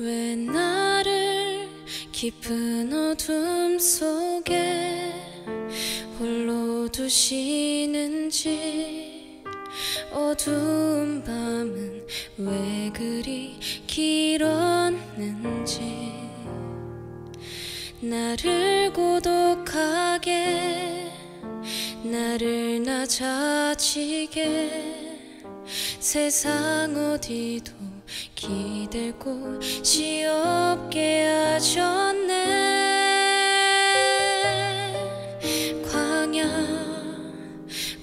왜 나를 깊은 어둠 속에 홀로 두시는지, 어두운 밤은 왜 그리 길었는지, 나를 고독하게, 나를 낮아지게, 세상 어디도 기댈 곳이 없게 하셨네.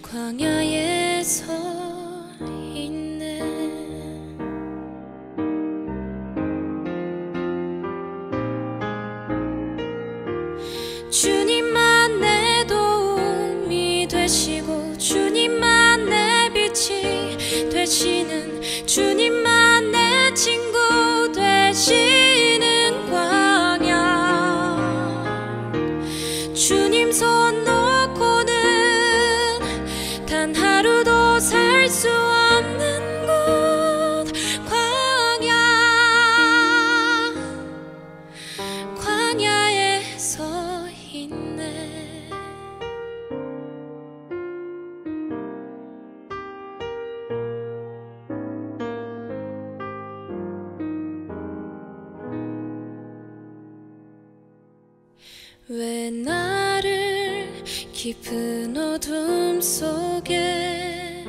광야에 서 있네. 주님만 내 도움이 되시고, 주님만 내 빛이 되시는, 주님만 내 친구 되시는 광야. 주님 손 놓고는 단 하루도 살 수 없는 곳, 광야에 서 있네. 왜 나를 깊은 어둠 속에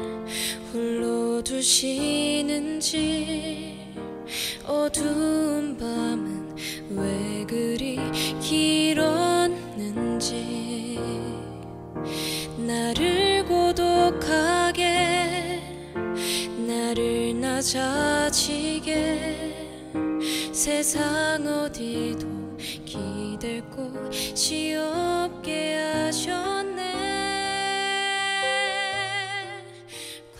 홀로 두시는지, 어두운 밤은 왜 그리 길었는지, 나를 고독하게, 나를 낮아지게, 세상 어디도 기댈 곳이 없게 하셨네.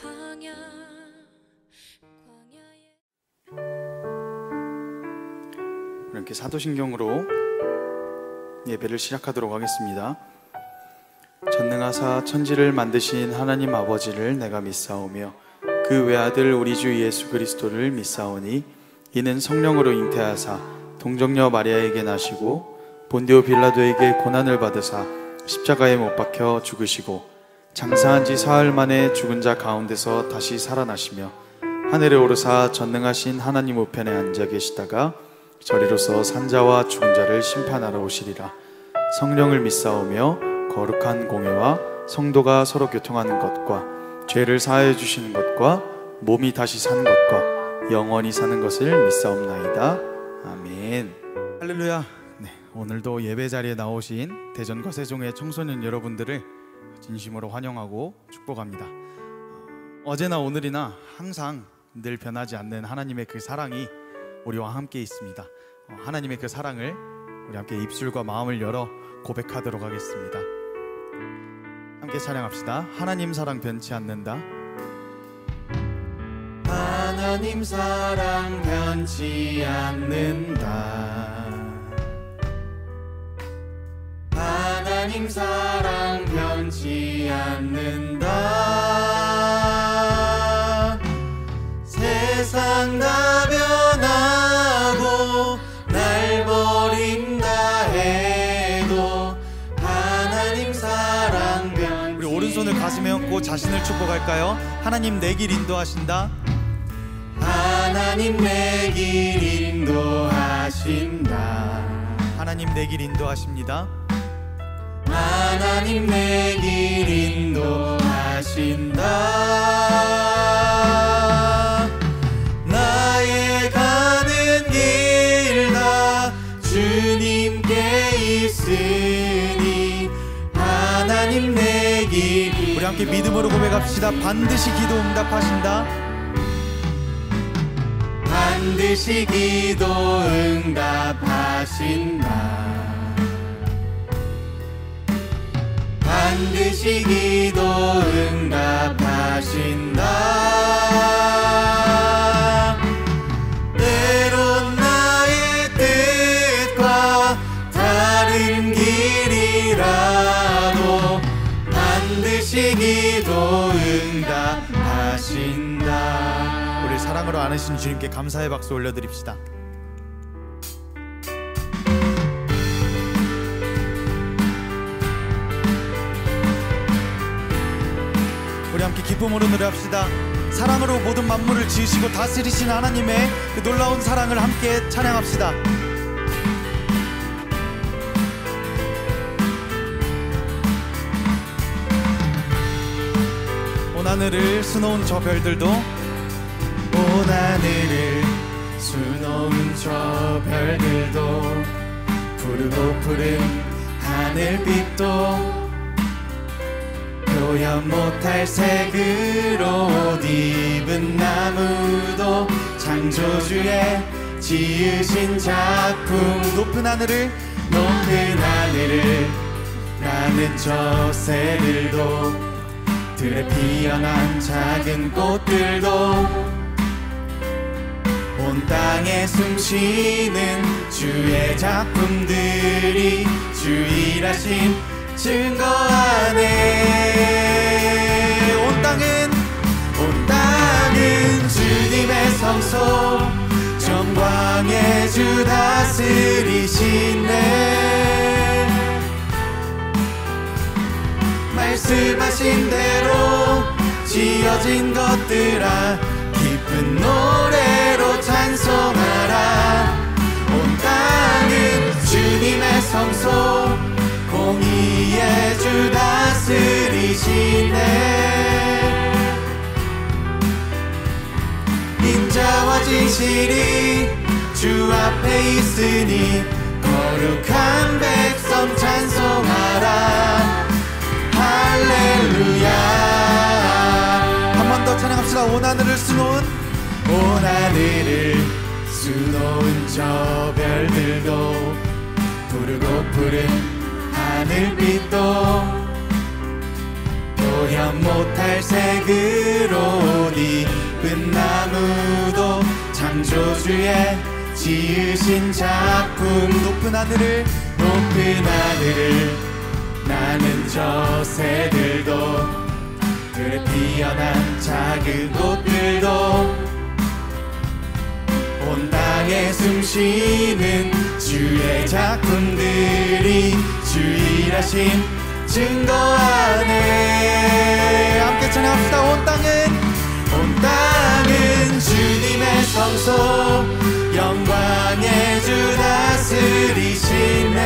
광야에. 이렇게 사도신경으로 예배를 시작하도록 하겠습니다. 전능하사 천지를 만드신 하나님 아버지를 내가 믿사오며 그 외아들 우리 주 예수 그리스도를 믿사오니, 이는 성령으로 잉태하사 동정녀 마리아에게 나시고 본디오 빌라도에게 고난을 받으사 십자가에 못 박혀 죽으시고 장사한 지 사흘 만에 죽은 자 가운데서 다시 살아나시며 하늘에 오르사 전능하신 하나님 우편에 앉아 계시다가 저리로서 산자와 죽은 자를 심판하러 오시리라. 성령을 믿사오며 거룩한 공회와 성도가 서로 교통하는 것과 죄를 사하여 주시는 것과 몸이 다시 사는 것과 영원히 사는 것을 믿사옵나이다. 아멘. 할렐루야. 네, 오늘도 예배 자리에 나오신 대전과 세종의 청소년 여러분들을 진심으로 환영하고 축복합니다. 어제나 오늘이나 항상 늘 변하지 않는 하나님의 그 사랑이 우리와 함께 있습니다. 하나님의 그 사랑을 우리 함께 입술과 마음을 열어 고백하도록 하겠습니다. 함께 찬양합시다. 하나님 사랑 변치 않는다. 하나님 사랑 변치 않는다. 하나님 사랑 변치 않는다. 세상 다 변하고 날 버린다 해도 하나님 사랑 변치. 우리 오른손을 가슴에 얹고 자신을 축복할까요? 하나님 내 길 인도하신다. 하나님 내 길 인도하신다. 하나님 내 길 인도하십니다. 하나님 내 길 인도하신다. 나의 가는 길 다 주님께 있으니 하나님 내 길. 우리 함께 믿음으로 고백합시다. 반드시 기도 응답하신다. 반드시 기도 응답하신다. 반드시 기도 응답하신다. 때론 나의 뜻과 다른 길이라도 반드시 기도 응답하신다. 우리 사랑으로 안으신 주님께 감사의 박수 올려드립시다. 기쁨으로 노래합시다. 사랑으로 모든 만물을 지으시고 다스리신 하나님의 그 놀라운 사랑을 함께 찬양합시다. 온 하늘을 수놓은 저 별들도, 온 하늘을 수놓은 저 별들도, 푸르고 푸른 하늘빛도, 표현 못할 색으로 옷 입은 나무도, 창조주의 지으신 작품. 높은 하늘을 나는 저 새들도, 들에 피어난 작은 꽃들도, 온 땅에 숨쉬는 주의 작품들이 주 일하심 증거하네. 온 땅은 주님의 성소, 정광의 주 다스리시네. 말씀하신 대로 지어진 것들아, 기쁜 노래로 찬송하라. 온 땅은 주님의 성소, 공의의 주 다스리시네. 인자와 진실이 주 앞에 있으니, 거룩한 백성 찬송하라. 할렐루야. 한 번 더 찬양합시다. 온 하늘을 수놓은 저 별들도, 푸르고 푸른 하늘빛도, 표현 못할 색으로 옷 입은 나무도, 창조주의 지으신 작품. 높은 하늘을 나는 저 새들도, 들에 피어난 작은 꽃들도, 온 땅에 숨쉬는 주의 작품들이 주 일하심 증거하네. 함께 찬양합시다. 온 땅은 주님의 성소, 영광의 주 다스리시네.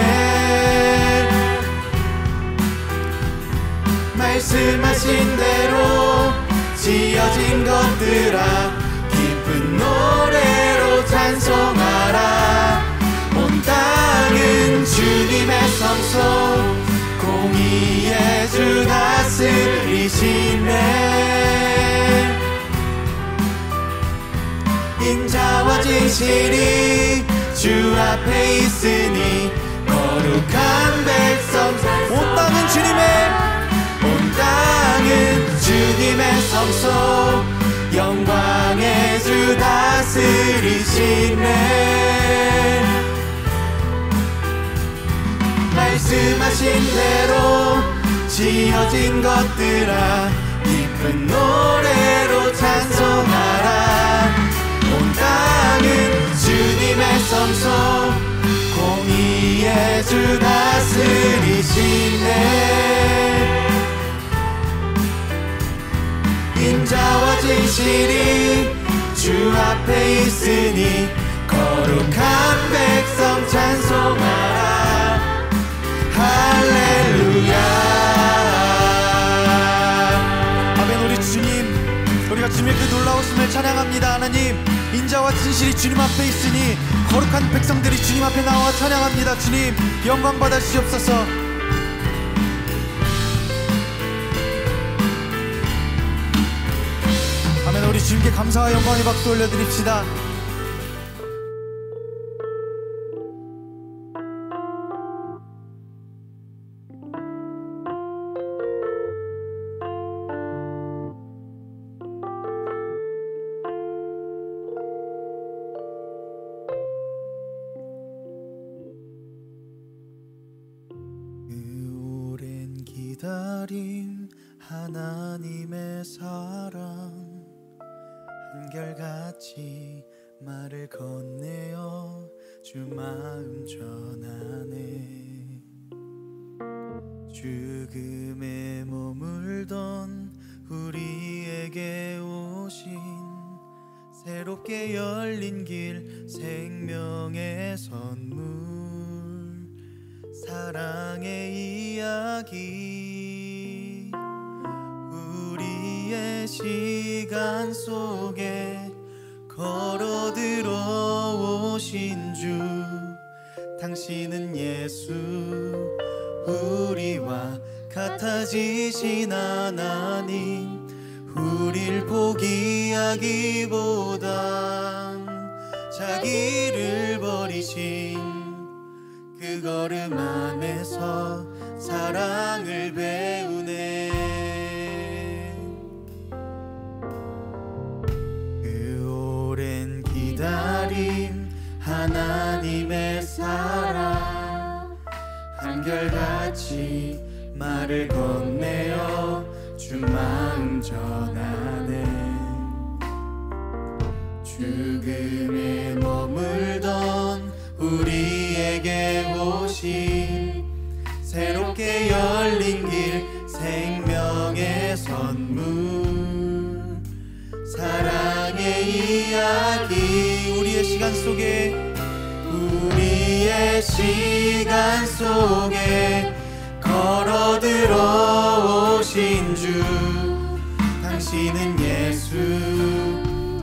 말씀하신 대로 지어진 것들아, 기쁜 노래로 찬송하라. 온 땅은 주님의 성소, 공의의 주 다스리시네. 인자와 진실이 주 앞에 있으니, 거룩한 백성. 온 땅은 주님의 성소, 영광의 주 다스리시네. 말씀하신 대로 지어진 것들아, 기쁜 노래로 찬송하라. 온 땅은 주님의 성소, 공의의 주 다스리시네. 인자와 진실이 주 앞에 있으니, 거룩한 백성 찬송하라. 할렐루야. 아멘. 우리 주님, 우리가 주님의 그 놀라우심을 찬양합니다. 하나님, 인자와 진실이 주님 앞에 있으니, 거룩한 백성들이 주님 앞에 나와 찬양합니다. 주님, 영광 받으시옵소서. 아멘. 우리 주님께 감사와 영광의 박수 올려드립시다. 그 오랜 기다림, 하나님의 사랑, 한결같이 말을 건네어 주 마음 전하네. 죽음에 머물던 우리의 우리에게 오신 새롭게 열린 길, 생명의 선물, 사랑의 이야기. 우리의 시간 속에 걸어 들어오신 주, 당신은 예수, 우리와 같아지신 하나님. 우릴 포기하기보단 자기를 버리신 그 걸음 안에서 사랑을 배우네. 그 오랜 기다림, 하나님의 사랑, 한결같이 말을 건네어 주 마음 전하네. 죽음에 머물던 우리에게 오신 새롭게 열린 길, 생명의 선물, 사랑의 이야기. 우리의 시간 속에 걸어 들어오신 주, 당신은 예수,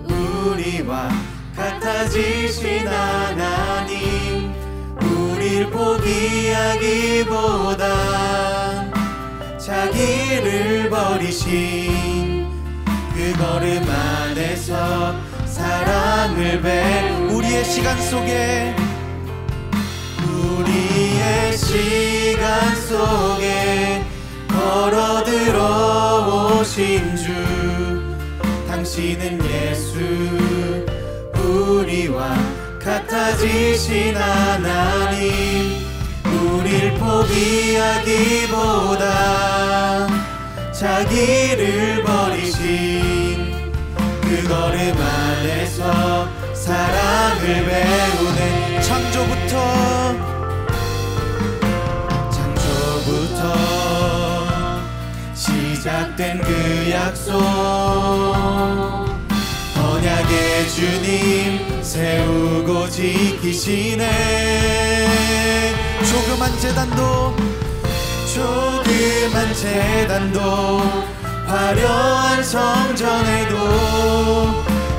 우리와 같아지신 하나님. 우릴 포기하기보단 자기를 버리신 그 걸음 안에서 사랑을 우리의 시간 속에 걸어 들어오신 주, 당신은 예수, 우리와 같아지신 하나님. 우릴 포기하기보다 자기를 버리신 그 걸음 안에서 사랑을 배우네. 창조부터 시작된 그 약속, 언약의 주님 세우고 지키시네. 조그만 재단도 화려한 성전에도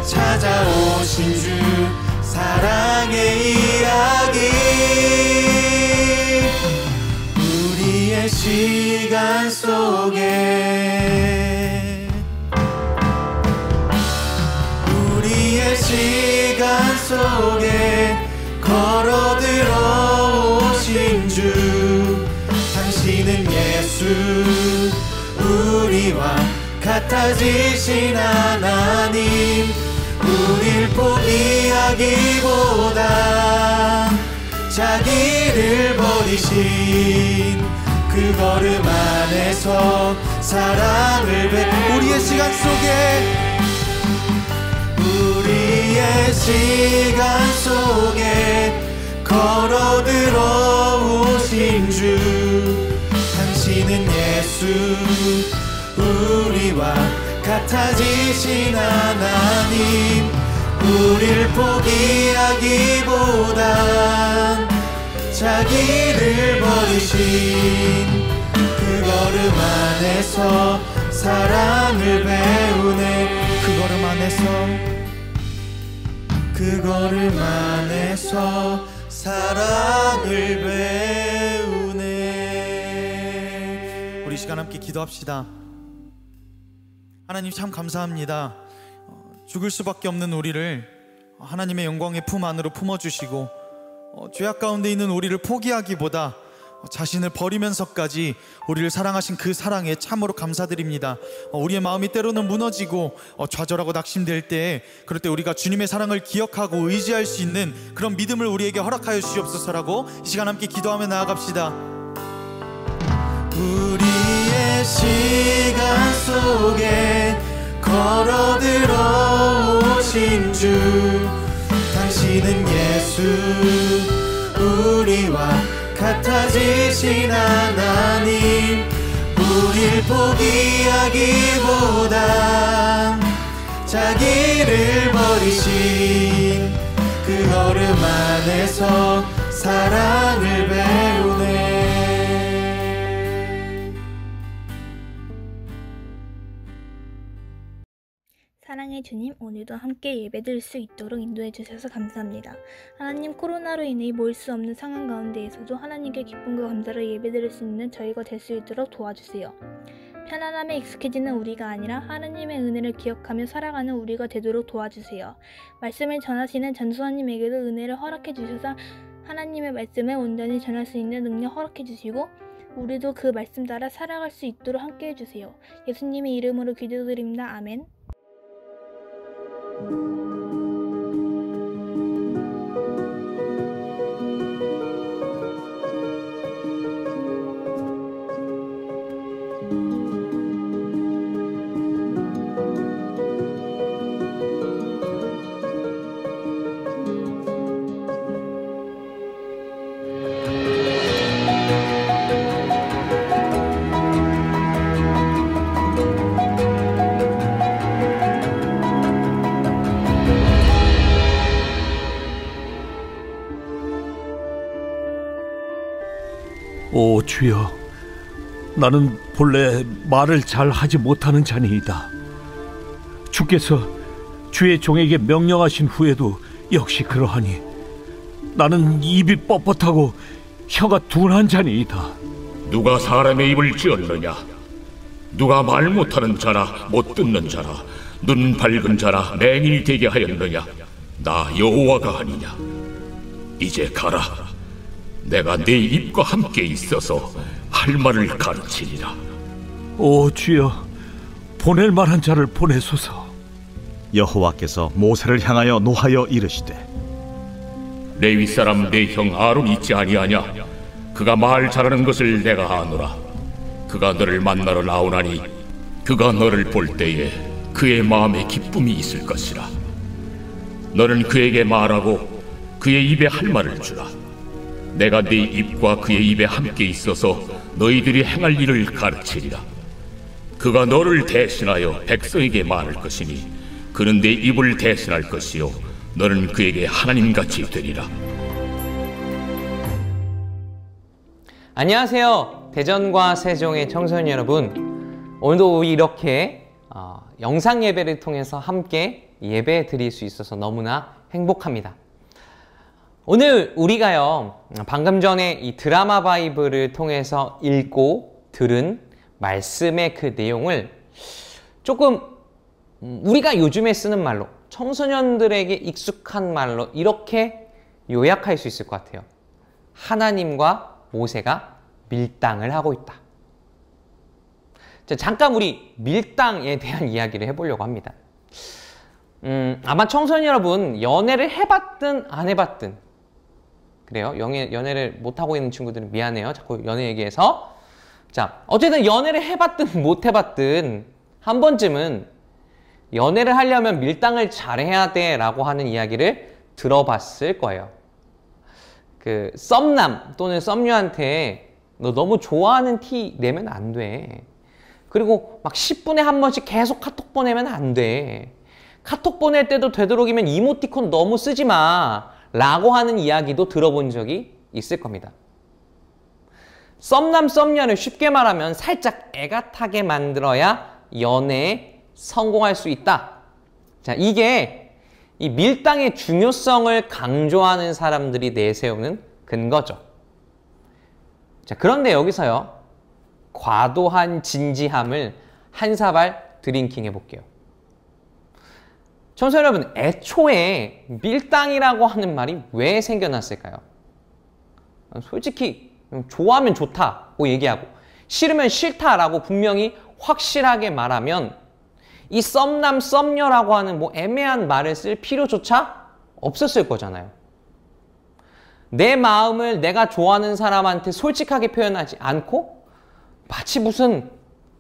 찾아오신 주, 사랑의 이야기. 우리의 시간 속에 걸어 들어오신 주, 당신은 예수, 우리와 같아지신 하나님. 우릴 포기하기보다 자기를 버리신 그 걸음 안에서 사랑을 우리의 시간 속에 걸어 들어오신 주, 당신은 예수, 우리와 같아지신 하나님. 우릴 포기하기보단 자기를 버리신 그 걸음 안에서 사랑을 배우네. 그 걸음 안에서 사랑을 배우네. 우리 시간 함께 기도합시다. 하나님 참 감사합니다. 죽을 수밖에 없는 우리를 하나님의 영광의 품 안으로 품어주시고, 죄악 가운데 있는 우리를 포기하기보다 자신을 버리면서까지 우리를 사랑하신 그 사랑에 참으로 감사드립니다. 우리의 마음이 때로는 무너지고 좌절하고 낙심될 때, 그럴 때 우리가 주님의 사랑을 기억하고 의지할 수 있는 그런 믿음을 우리에게 허락하여 주시옵소서라고 이 시간 함께 기도하며 나아갑시다. 우리의 시간 속에 걸어 들어오신 주, 당신은 예수, 우리와 같아지신 하나님. 우릴 포기하기보단 자기를 버리신 그 얼음 안에서 사랑을 배우네. 사랑의 주님, 오늘도 함께 예배드릴 수 있도록 인도해 주셔서 감사합니다. 하나님, 코로나로 인해 모일 수 없는 상황 가운데에서도 하나님께 기쁨과 감사를 예배드릴 수 있는 저희가 될 수 있도록 도와주세요. 편안함에 익숙해지는 우리가 아니라 하나님의 은혜를 기억하며 살아가는 우리가 되도록 도와주세요. 말씀을 전하시는 전수환님에게도 은혜를 허락해 주셔서 하나님의 말씀을 온전히 전할 수 있는 능력 허락해 주시고 우리도 그 말씀 따라 살아갈 수 있도록 함께 해주세요. 예수님의 이름으로 기도드립니다. 아멘. 오 주여, 나는 본래 말을 잘 하지 못하는 자니이다. 주께서 주의 종에게 명령하신 후에도 역시 그러하니 나는 입이 뻣뻣하고 혀가 둔한 자니이다. 누가 사람의 입을 지었느냐? 누가 말 못하는 자라 못 듣는 자라 눈 밝은 자라 맹인이 되게 하였느냐? 나 여호와가 아니냐? 이제 가라. 내가 네 입과 함께 있어서 할 말을 가르치리라. 오 주여, 보낼 만한 자를 보내소서. 여호와께서 모세를 향하여 노하여 이르시되, 레위 사람 내 형 아론 있지 아니하냐? 그가 말 잘하는 것을 내가 아노라. 그가 너를 만나러 나오나니 그가 너를 볼 때에 그의 마음에 기쁨이 있을 것이라. 너는 그에게 말하고 그의 입에 할 말을 주라. 내가 네 입과 그의 입에 함께 있어서 너희들이 행할 일을 가르치리라. 그가 너를 대신하여 백성에게 말할 것이니 그는 네 입을 대신할 것이요 너는 그에게 하나님같이 되리라. 안녕하세요. 대전과 세종의 청소년 여러분, 오늘도 이렇게 영상 예배를 통해서 함께 예배 드릴 수 있어서 너무나 행복합니다. 오늘 우리가요, 방금 전에 이 드라마 바이블을 통해서 읽고 들은 말씀의 그 내용을 조금 우리가 요즘에 쓰는 말로, 청소년들에게 익숙한 말로 이렇게 요약할 수 있을 것 같아요. 하나님과 모세가 밀당을 하고 있다. 자, 잠깐 우리 밀당에 대한 이야기를 해보려고 합니다. 아마 청소년 여러분, 연애를 해봤든 안 해봤든, 그래요? 연애를 못하고 있는 친구들은 미안해요. 자꾸 연애 얘기해서. 자, 어쨌든 연애를 해봤든 못 해봤든 한 번쯤은 연애를 하려면 밀당을 잘해야 돼 라고 하는 이야기를 들어봤을 거예요. 그 썸남 또는 썸녀한테 너 너무 좋아하는 티 내면 안 돼. 그리고 막 10분에 한 번씩 계속 카톡 보내면 안 돼. 카톡 보낼 때도 되도록이면 이모티콘 너무 쓰지 마 라고 하는 이야기도 들어본 적이 있을 겁니다. 썸남 썸녀를 쉽게 말하면 살짝 애가 타게 만들어야 연애에 성공할 수 있다. 자, 이게 이 밀당의 중요성을 강조하는 사람들이 내세우는 근거죠. 자, 그런데 여기서요, 과도한 진지함을 한 사발 드링킹 해볼게요. 청소년 여러분, 애초에 밀당이라고 하는 말이 왜 생겨났을까요? 솔직히 좋아하면 좋다고 얘기하고 싫으면 싫다라고 분명히 확실하게 말하면 이 썸남 썸녀라고 하는 뭐 애매한 말을 쓸 필요조차 없었을 거잖아요. 내 마음을 내가 좋아하는 사람한테 솔직하게 표현하지 않고 마치 무슨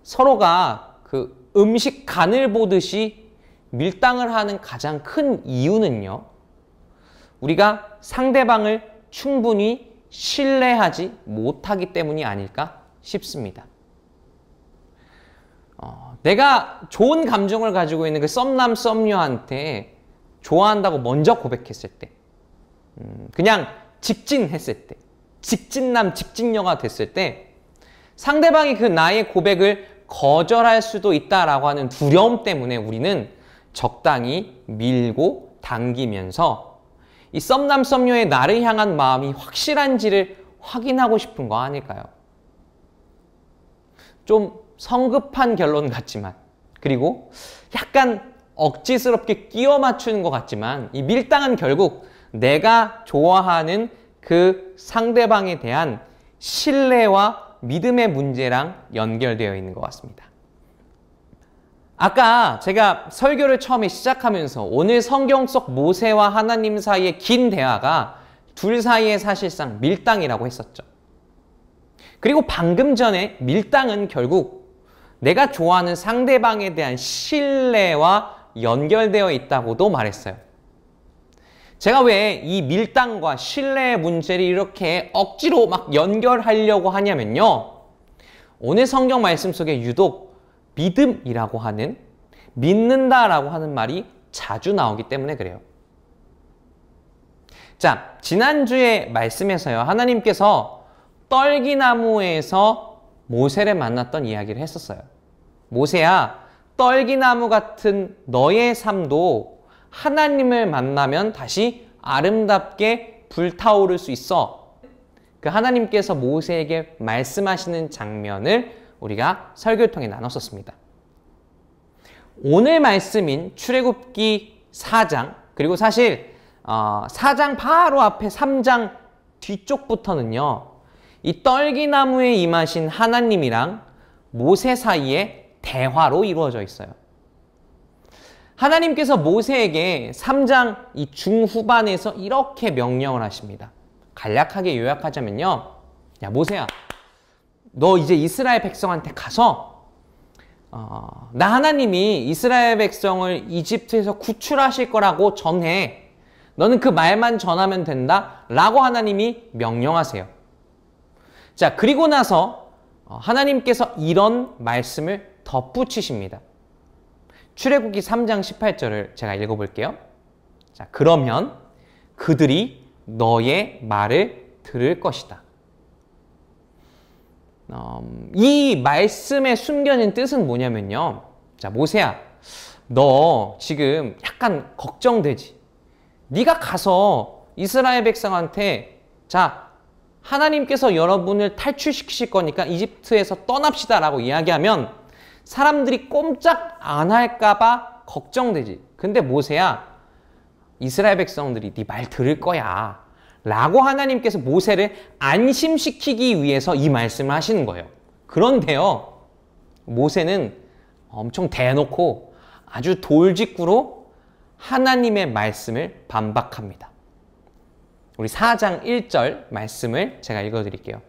서로가 그 음식 간을 보듯이 밀당을 하는 가장 큰 이유는요, 우리가 상대방을 충분히 신뢰하지 못하기 때문이 아닐까 싶습니다. 내가 좋은 감정을 가지고 있는 그 썸남 썸녀한테 좋아한다고 먼저 고백했을 때, 그냥 직진했을 때, 직진남 직진녀가 됐을 때 상대방이 그 나의 고백을 거절할 수도 있다라고 하는 두려움 때문에 우리는 적당히 밀고 당기면서 이 썸남 썸녀의 나를 향한 마음이 확실한지를 확인하고 싶은 거 아닐까요? 좀 성급한 결론 같지만, 그리고 약간 억지스럽게 끼워 맞추는 것 같지만, 이 밀당은 결국 내가 좋아하는 그 상대방에 대한 신뢰와 믿음의 문제랑 연결되어 있는 것 같습니다. 아까 제가 설교를 처음에 시작하면서 오늘 성경 속 모세와 하나님 사이의 긴 대화가 둘 사이에 사실상 밀당이라고 했었죠. 그리고 방금 전에 밀당은 결국 내가 좋아하는 상대방에 대한 신뢰와 연결되어 있다고도 말했어요. 제가 왜 이 밀당과 신뢰의 문제를 이렇게 억지로 막 연결하려고 하냐면요. 오늘 성경 말씀 속에 유독 믿음이라고 하는, 믿는다라고 하는 말이 자주 나오기 때문에 그래요. 자, 지난주에 말씀에서요. 하나님께서 떨기나무에서 모세를 만났던 이야기를 했었어요. 모세야, 떨기나무 같은 너의 삶도 하나님을 만나면 다시 아름답게 불타오를 수 있어. 그 하나님께서 모세에게 말씀하시는 장면을 우리가 설교를 통해 나눴었습니다. 오늘 말씀인 출애굽기 4장, 그리고 사실 4장 바로 앞에 3장 뒤쪽부터는요. 이 떨기나무에 임하신 하나님이랑 모세 사이에 대화로 이루어져 있어요. 하나님께서 모세에게 3장 이 중후반에서 이렇게 명령을 하십니다. 간략하게 요약하자면요. 야, 모세야, 너 이제 이스라엘 백성한테 가서 나 하나님이 이스라엘 백성을 이집트에서 구출하실 거라고 전해. 너는 그 말만 전하면 된다 라고 하나님이 명령하세요. 자, 그리고 나서 하나님께서 이런 말씀을 덧붙이십니다. 출애굽기 3장 18절을 제가 읽어볼게요. 자, 그러면 그들이 너의 말을 들을 것이다. 이 말씀에 숨겨진 뜻은 뭐냐면요. 자, 모세야, 너 지금 약간 걱정되지? 네가 가서 이스라엘 백성한테 자, 하나님께서 여러분을 탈출시키실 거니까 이집트에서 떠납시다 라고 이야기하면 사람들이 꼼짝 안 할까 봐 걱정되지. 근데 모세야, 이스라엘 백성들이 네 말 들을 거야 라고 하나님께서 모세를 안심시키기 위해서 이 말씀을 하시는 거예요. 그런데요, 모세는 엄청 대놓고 아주 돌직구로 하나님의 말씀을 반박합니다. 우리 4장 1절 말씀을 제가 읽어드릴게요.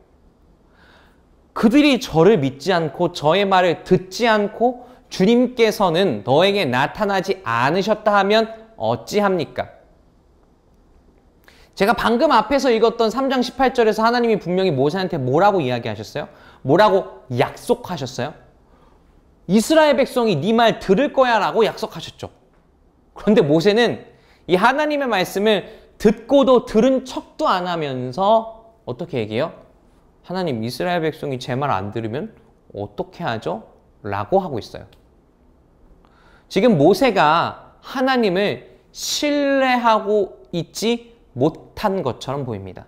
그들이 저를 믿지 않고 저의 말을 듣지 않고 주님께서는 너에게 나타나지 않으셨다 하면 어찌합니까? 제가 방금 앞에서 읽었던 3장 18절에서 하나님이 분명히 모세한테 뭐라고 이야기하셨어요? 뭐라고 약속하셨어요? 이스라엘 백성이 네 말 들을 거야 라고 약속하셨죠. 그런데 모세는 이 하나님의 말씀을 듣고도 들은 척도 안 하면서 어떻게 얘기해요? 하나님, 이스라엘 백성이 제 말 안 들으면 어떻게 하죠? 라고 하고 있어요. 지금 모세가 하나님을 신뢰하고 있지 못한 것처럼 보입니다.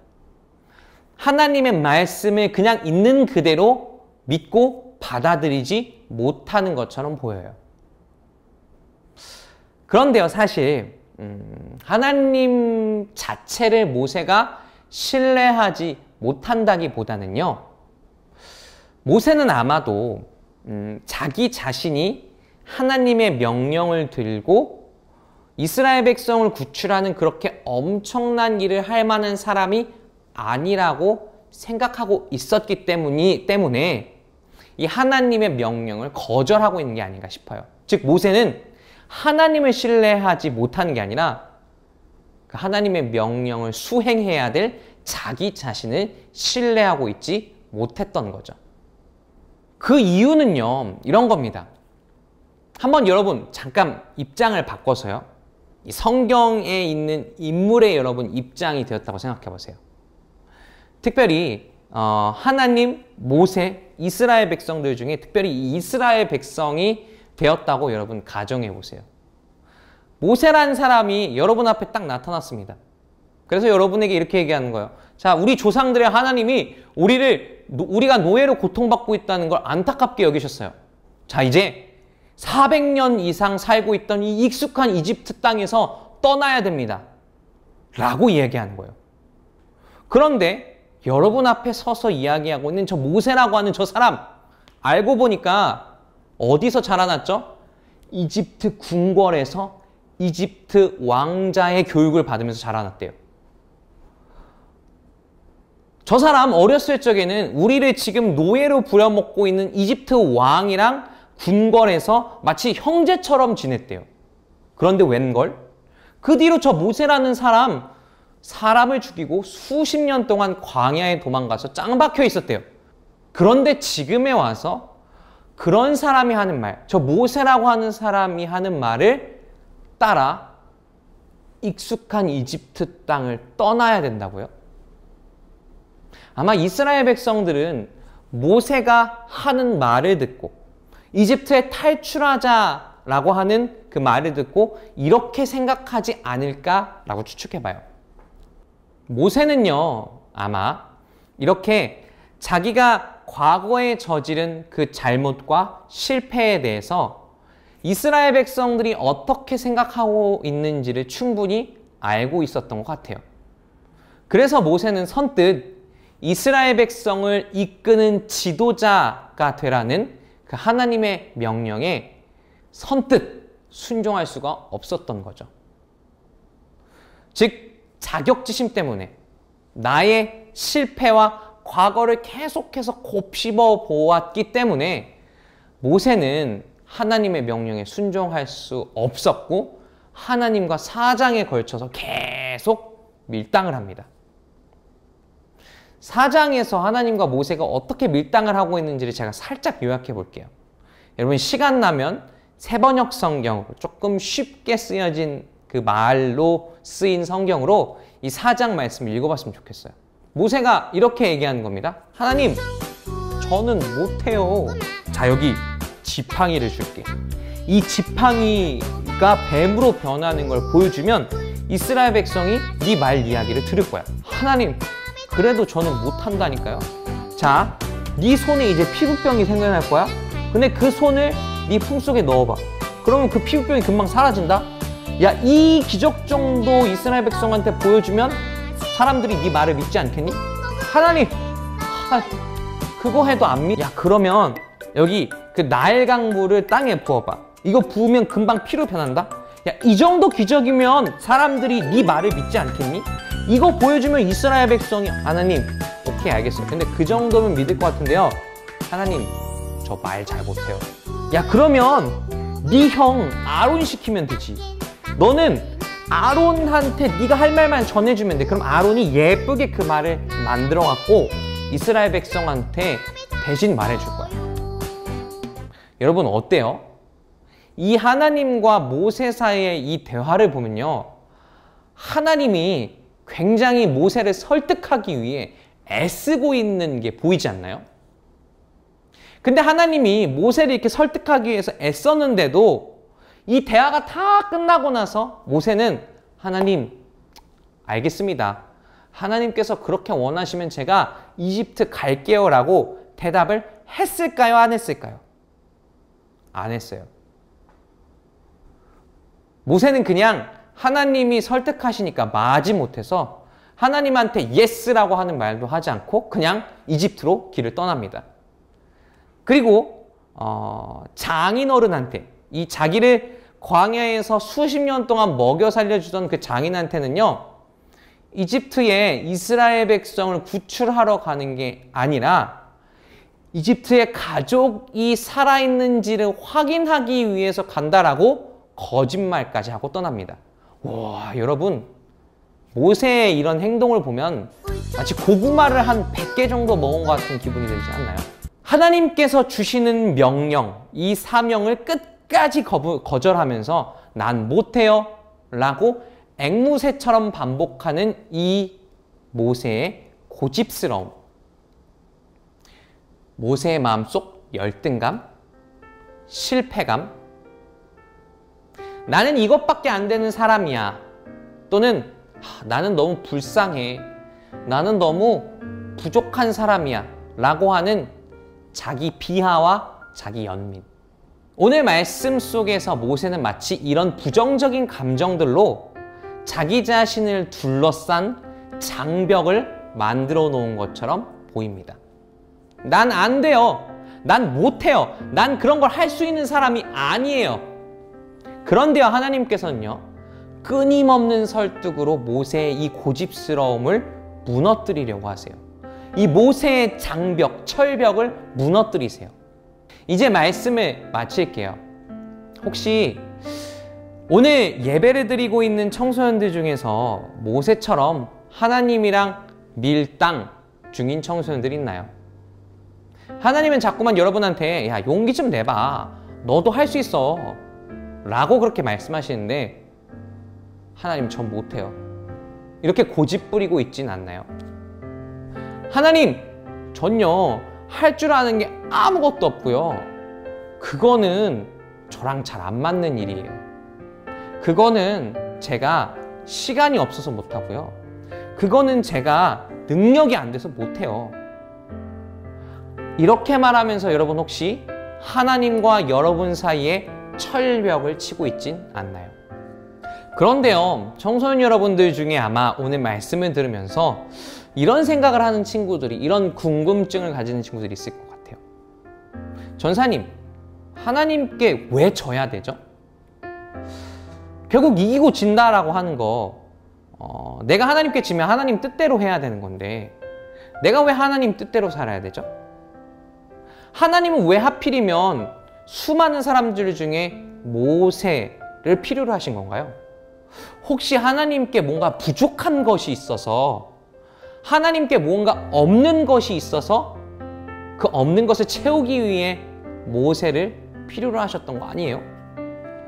하나님의 말씀을 그냥 있는 그대로 믿고 받아들이지 못하는 것처럼 보여요. 그런데요, 사실 하나님 자체를 모세가 신뢰하지 못한다기보다는요, 모세는 아마도 자기 자신이 하나님의 명령을 들고 이스라엘 백성을 구출하는 그렇게 엄청난 일을 할 만한 사람이 아니라고 생각하고 있었기 때문에 이 하나님의 명령을 거절하고 있는 게 아닌가 싶어요. 즉, 모세는 하나님을 신뢰하지 못하는 게 아니라 하나님의 명령을 수행해야 될 자기 자신을 신뢰하고 있지 못했던 거죠. 그 이유는요, 이런 겁니다. 한번 여러분 잠깐 입장을 바꿔서요, 이 성경에 있는 인물의 여러분 입장이 되었다고 생각해 보세요. 특별히 하나님, 모세, 이스라엘 백성들 중에 특별히 이 이스라엘 백성이 되었다고 여러분 가정해 보세요. 모세라는 사람이 여러분 앞에 딱 나타났습니다. 그래서 여러분에게 이렇게 얘기하는 거예요. 자, 우리 조상들의 하나님이 우리가 노예로 고통받고 있다는 걸 안타깝게 여기셨어요. 자, 이제 400년 이상 살고 있던 이 익숙한 이집트 땅에서 떠나야 됩니다. 라고 이야기하는 거예요. 그런데 여러분 앞에 서서 이야기하고 있는 저 모세라고 하는 저 사람, 알고 보니까 어디서 자라났죠? 이집트 궁궐에서 이집트 왕자의 교육을 받으면서 자라났대요. 저 사람 어렸을 적에는 우리를 지금 노예로 부려먹고 있는 이집트 왕이랑 궁궐에서 마치 형제처럼 지냈대요. 그런데 웬걸? 그 뒤로 저 모세라는 사람을 죽이고 수십 년 동안 광야에 도망가서 짱 박혀 있었대요. 그런데 지금에 와서 그런 사람이 하는 말, 저 모세라고 하는 사람이 하는 말을 따라 익숙한 이집트 땅을 떠나야 된다고요? 아마 이스라엘 백성들은 모세가 하는 말을 듣고 이집트에 탈출하자라고 하는 그 말을 듣고 이렇게 생각하지 않을까라고 추측해봐요. 모세는요, 아마 이렇게 자기가 과거에 저지른 그 잘못과 실패에 대해서 이스라엘 백성들이 어떻게 생각하고 있는지를 충분히 알고 있었던 것 같아요. 그래서 모세는 선뜻 이스라엘 백성을 이끄는 지도자가 되라는 그 하나님의 명령에 선뜻 순종할 수가 없었던 거죠. 즉, 자격지심 때문에 나의 실패와 과거를 계속해서 곱씹어 보았기 때문에 모세는 하나님의 명령에 순종할 수 없었고 하나님과 사장에 걸쳐서 계속 밀당을 합니다. 사장에서 하나님과 모세가 어떻게 밀당을 하고 있는지를 제가 살짝 요약해 볼게요. 여러분 시간 나면 세번역 성경으로 조금 쉽게 쓰여진 그 말로 쓰인 성경으로 이 4장 말씀을 읽어봤으면 좋겠어요. 모세가 이렇게 얘기하는 겁니다. 하나님, 저는 못해요. 자, 여기 지팡이를 줄게. 이 지팡이가 뱀으로 변하는 걸 보여주면 이스라엘 백성이 네 말 이야기를 들을 거야. 하나님, 그래도 저는 못한다니까요. 자, 네 손에 이제 피부병이 생겨날 거야. 근데 그 손을 네 품속에 넣어봐. 그러면 그 피부병이 금방 사라진다. 야, 이 기적 정도 이스라엘 백성한테 보여주면 사람들이 네 말을 믿지 않겠니? 하나님, 그거 해도 안 믿. 야, 그러면 여기 그 나일강물을 땅에 부어봐. 이거 부으면 금방 피로 변한다. 야, 이 정도 기적이면 사람들이 네 말을 믿지 않겠니? 이거 보여주면 이스라엘 백성이 하나님, 오케이, 알겠어요. 근데 그 정도면 믿을 것 같은데요. 하나님, 저 말 잘 못해요. 야, 그러면 네 형 아론 시키면 되지. 너는 아론한테 네가 할 말만 전해주면 돼. 그럼 아론이 예쁘게 그 말을 만들어갖고 이스라엘 백성한테 대신 말해줄 거야. 여러분 어때요? 이 하나님과 모세 사이의 이 대화를 보면요, 하나님이 굉장히 모세를 설득하기 위해 애쓰고 있는 게 보이지 않나요? 근데 하나님이 모세를 이렇게 설득하기 위해서 애썼는데도 이 대화가 다 끝나고 나서 모세는 하나님, 알겠습니다. 하나님께서 그렇게 원하시면 제가 이집트 갈게요 라고 대답을 했을까요? 안 했을까요? 안 했어요. 모세는 그냥 하나님이 설득하시니까 마지못해서 하나님한테 예스라고 하는 말도 하지 않고 그냥 이집트로 길을 떠납니다. 그리고 장인어른한테, 이 자기를 광야에서 수십 년 동안 먹여 살려주던 그 장인한테는요, 이집트에 이스라엘 백성을 구출하러 가는 게 아니라 이집트의 가족이 살아있는지를 확인하기 위해서 간다라고 거짓말까지 하고 떠납니다. 와, 여러분, 모세의 이런 행동을 보면 마치 고구마를 한 100개 정도 먹은 것 같은 기분이 들지 않나요? 하나님께서 주시는 명령, 이 사명을 끝까지 거절하면서 난 못해요 라고 앵무새처럼 반복하는 이 모세의 고집스러움, 모세의 마음속 열등감, 실패감, 나는 이것밖에 안 되는 사람이야, 또는 나는 너무 불쌍해, 나는 너무 부족한 사람이야 라고 하는 자기 비하와 자기 연민. 오늘 말씀 속에서 모세는 마치 이런 부정적인 감정들로 자기 자신을 둘러싼 장벽을 만들어 놓은 것처럼 보입니다. 난 안 돼요. 난 못해요. 난 그런 걸 할 수 있는 사람이 아니에요. 그런데요, 하나님께서는요, 끊임없는 설득으로 모세의 이 고집스러움을 무너뜨리려고 하세요. 이 모세의 장벽, 철벽을 무너뜨리세요. 이제 말씀을 마칠게요. 혹시 오늘 예배를 드리고 있는 청소년들 중에서 모세처럼 하나님이랑 밀당 중인 청소년들 있나요? 하나님은 자꾸만 여러분한테 야, 용기 좀 내봐, 너도 할 수 있어 라고 그렇게 말씀하시는데 하나님 전 못해요, 이렇게 고집 부리고 있진 않나요? 하나님 전요 할 줄 아는 게 아무것도 없고요, 그거는 저랑 잘 안 맞는 일이에요, 그거는 제가 시간이 없어서 못하고요, 그거는 제가 능력이 안 돼서 못해요. 이렇게 말하면서 여러분 혹시 하나님과 여러분 사이에 철벽을 치고 있진 않나요? 그런데요, 청소년 여러분들 중에 아마 오늘 말씀을 들으면서 이런 생각을 하는 친구들이, 이런 궁금증을 가지는 친구들이 있을 것 같아요. 전사님, 하나님께 왜 져야 되죠? 결국 이기고 진다라고 하는 거, 내가 하나님께 지면 하나님 뜻대로 해야 되는 건데 내가 왜 하나님 뜻대로 살아야 되죠? 하나님은 왜 하필이면 수많은 사람들 중에 모세를 필요로 하신 건가요? 혹시 하나님께 뭔가 부족한 것이 있어서, 하나님께 뭔가 없는 것이 있어서 그 없는 것을 채우기 위해 모세를 필요로 하셨던 거 아니에요?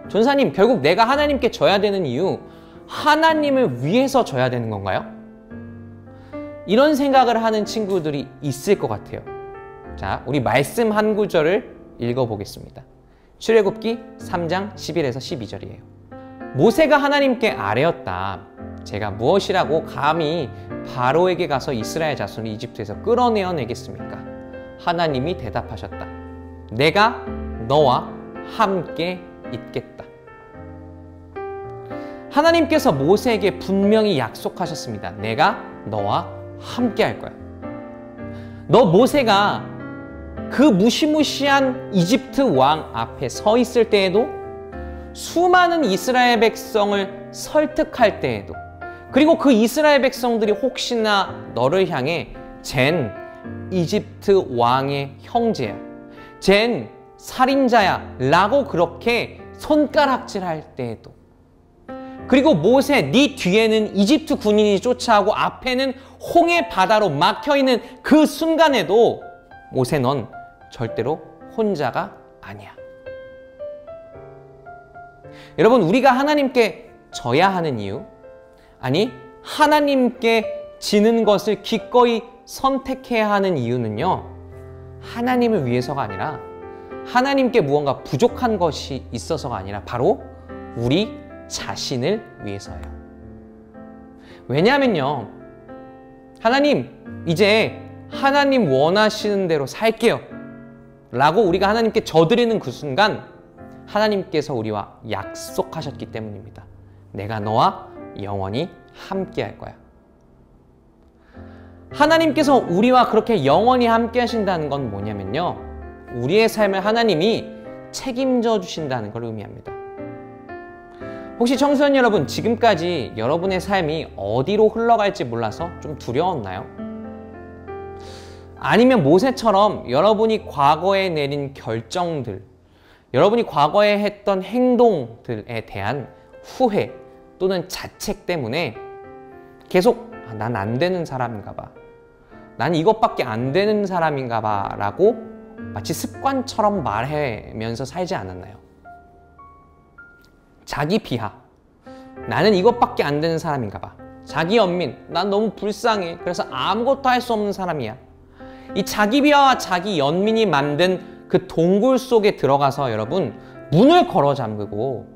전사님, 결국 내가 하나님께 져야 되는 이유, 하나님을 위해서 져야 되는 건가요? 이런 생각을 하는 친구들이 있을 것 같아요. 자, 우리 말씀 한 구절을 읽어보겠습니다. 출애굽기 3장 11에서 12절이에요. 모세가 하나님께 아뢰었다. 제가 무엇이라고 감히 바로에게 가서 이스라엘 자손을 이집트에서 끌어내어 내겠습니까? 하나님이 대답하셨다. 내가 너와 함께 있겠다. 하나님께서 모세에게 분명히 약속하셨습니다. 내가 너와 함께 할 거야. 너 모세가 그 무시무시한 이집트 왕 앞에 서 있을 때에도, 수많은 이스라엘 백성을 설득할 때에도, 그리고 그 이스라엘 백성들이 혹시나 너를 향해 쟨 이집트 왕의 형제야, 쟨 살인자야 라고 그렇게 손가락질할 때에도, 그리고 모세 네 뒤에는 이집트 군인이 쫓아오고 앞에는 홍해 바다로 막혀있는 그 순간에도 모세 넌 절대로 혼자가 아니야. 여러분, 우리가 하나님께 져야 하는 이유, 아니 하나님께 지는 것을 기꺼이 선택해야 하는 이유는요, 하나님을 위해서가 아니라, 하나님께 무언가 부족한 것이 있어서가 아니라 바로 우리 자신을 위해서예요. 왜냐하면요, 하나님 이제 하나님 원하시는 대로 살게요 라고 우리가 하나님께 져드리는 그 순간 하나님께서 우리와 약속하셨기 때문입니다. 내가 너와 영원히 함께 할 거야. 하나님께서 우리와 그렇게 영원히 함께 하신다는 건 뭐냐면요, 우리의 삶을 하나님이 책임져 주신다는 걸 의미합니다. 혹시 청소년 여러분, 지금까지 여러분의 삶이 어디로 흘러갈지 몰라서 좀 두려웠나요? 아니면 모세처럼 여러분이 과거에 내린 결정들, 여러분이 과거에 했던 행동들에 대한 후회 또는 자책 때문에 계속 난 안 되는 사람인가 봐, 난 이것밖에 안 되는 사람인가 봐 라고 마치 습관처럼 말하면서 살지 않았나요? 자기 비하. 나는 이것밖에 안 되는 사람인가 봐. 자기 연민. 난 너무 불쌍해. 그래서 아무것도 할 수 없는 사람이야. 이 자기 비하와 자기 연민이 만든 그 동굴 속에 들어가서 여러분 문을 걸어 잠그고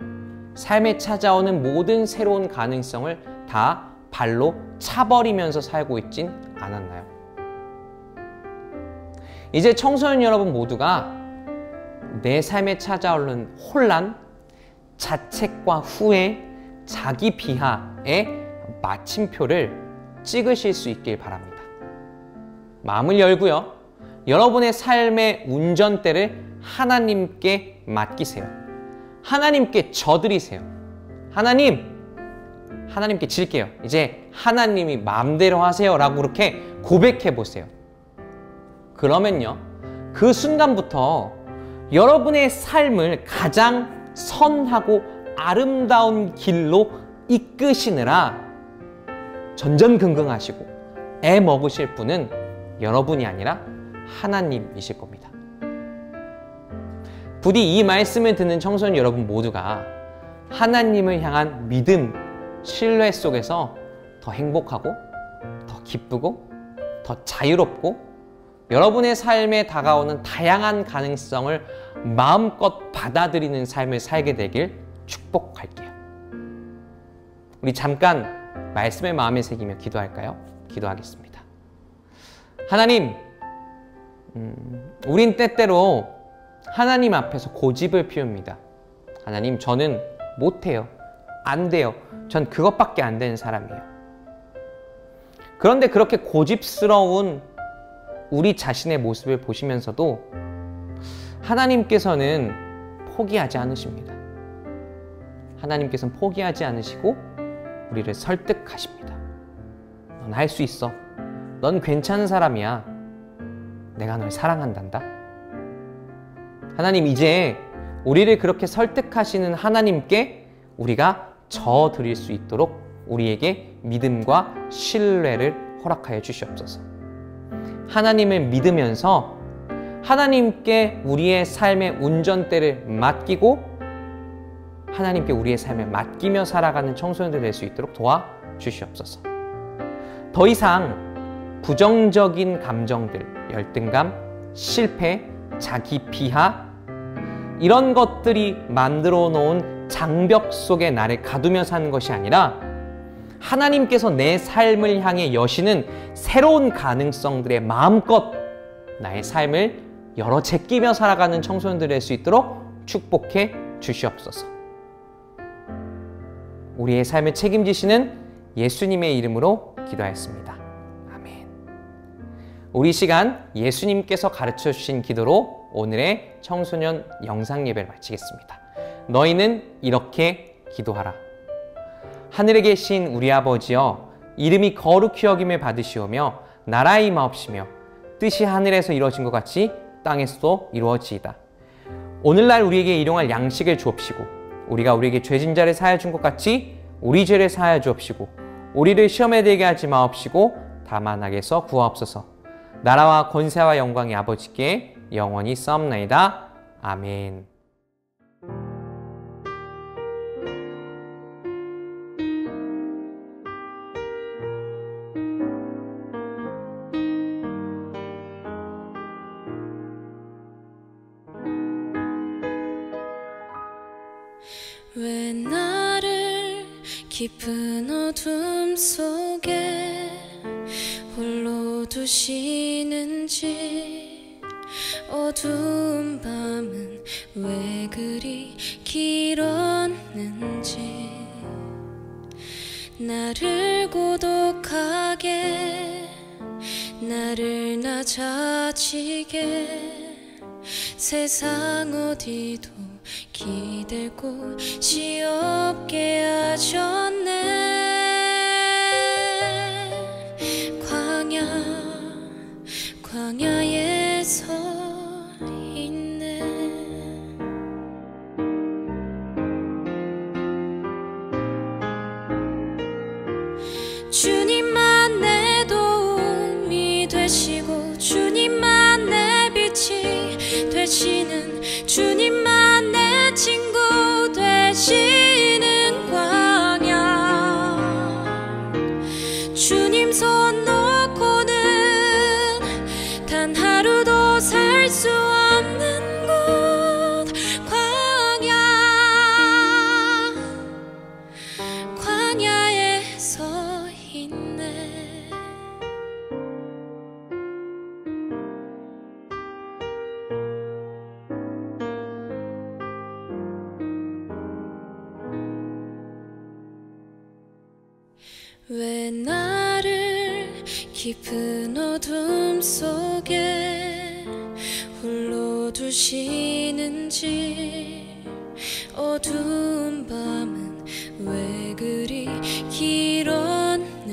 삶에 찾아오는 모든 새로운 가능성을 다 발로 차버리면서 살고 있진 않았나요? 이제 청소년 여러분 모두가 내 삶에 찾아오는 혼란, 자책과 후회, 자기 비하의 마침표를 찍으실 수 있길 바랍니다. 마음을 열고요. 여러분의 삶의 운전대를 하나님께 맡기세요. 하나님께 져드리세요. 하나님께 질게요. 이제 하나님이 마음대로 하세요 라고 그렇게 고백해 보세요. 그러면요, 그 순간부터 여러분의 삶을 가장 선하고 아름다운 길로 이끄시느라 전전긍긍하시고 애 먹으실 분은 여러분이 아니라 하나님이실 겁니다. 부디 이 말씀을 듣는 청소년 여러분 모두가 하나님을 향한 믿음, 신뢰 속에서 더 행복하고 더 기쁘고 더 자유롭고 여러분의 삶에 다가오는 다양한 가능성을 마음껏 받아들이는 삶을 살게 되길 축복할게요. 우리 잠깐 말씀의 마음에 새기며 기도할까요? 기도하겠습니다. 하나님, 우린 때때로 하나님 앞에서 고집을 피웁니다. 하나님, 저는 못해요. 안 돼요. 전 그것밖에 안 되는 사람이에요. 그런데 그렇게 고집스러운 우리 자신의 모습을 보시면서도 하나님께서는 포기하지 않으십니다. 하나님께서는 포기하지 않으시고 우리를 설득하십니다. 넌 할 수 있어. 넌 괜찮은 사람이야. 내가 널 사랑한단다. 하나님, 이제 우리를 그렇게 설득하시는 하나님께 우리가 져드릴 수 있도록 우리에게 믿음과 신뢰를 허락하여 주시옵소서. 하나님을 믿으면서 하나님께 우리의 삶의 운전대를 맡기고 하나님께 우리의 삶을 맡기며 살아가는 청소년들 될 수 있도록 도와주시옵소서. 더 이상 부정적인 감정들, 열등감, 실패, 자기 비하 이런 것들이 만들어 놓은 장벽 속에 나를 가두며 사는 것이 아니라 하나님께서 내 삶을 향해 여시는 새로운 가능성들에 마음껏 나의 삶을 열어 제끼며 살아가는 청소년들 될 수 있도록 축복해 주시옵소서. 우리의 삶을 책임지시는 예수님의 이름으로 기도하였습니다. 아멘. 우리 시간 예수님께서 가르쳐 주신 기도로 오늘의 청소년 영상 예배를 마치겠습니다. 너희는 이렇게 기도하라. 하늘에 계신 우리 아버지여, 이름이 거룩히 여김을 받으시오며 나라의 임하옵시며 뜻이 하늘에서 이루어진 것 같이 땅에서도 이루어지이다. 오늘날 우리에게 일용할 양식을 주옵시고 우리가 우리에게 죄진 자를 사하여 준 것 같이 우리 죄를 사하여 주옵시고 우리를 시험에 들게 하지 마옵시고 다만 악에서 구하옵소서. 나라와 권세와 영광이 아버지께 영원히 싸움나이다. 아멘. 왜 나를 깊은 어둠 속에 홀로 두시는지, 어두운 밤은 왜 그리 길었는지, 나를 고독하게 나를 낮아지게 세상 어디도 기댈 곳이 없게 하셨네. 광야에 서 있네. 주님만 내 도움이 되시고 주님만 내 빛이 왜 나를 깊은 어둠 속에 홀로 두시는지, 어두운 밤은 왜 그리 길었는지,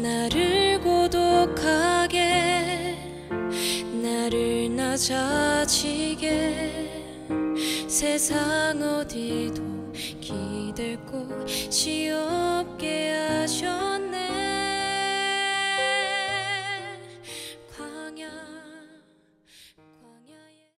나를 고독하게, 나를 낮아지게, 세상 어디도 기댈 곳이 없게 하셨네.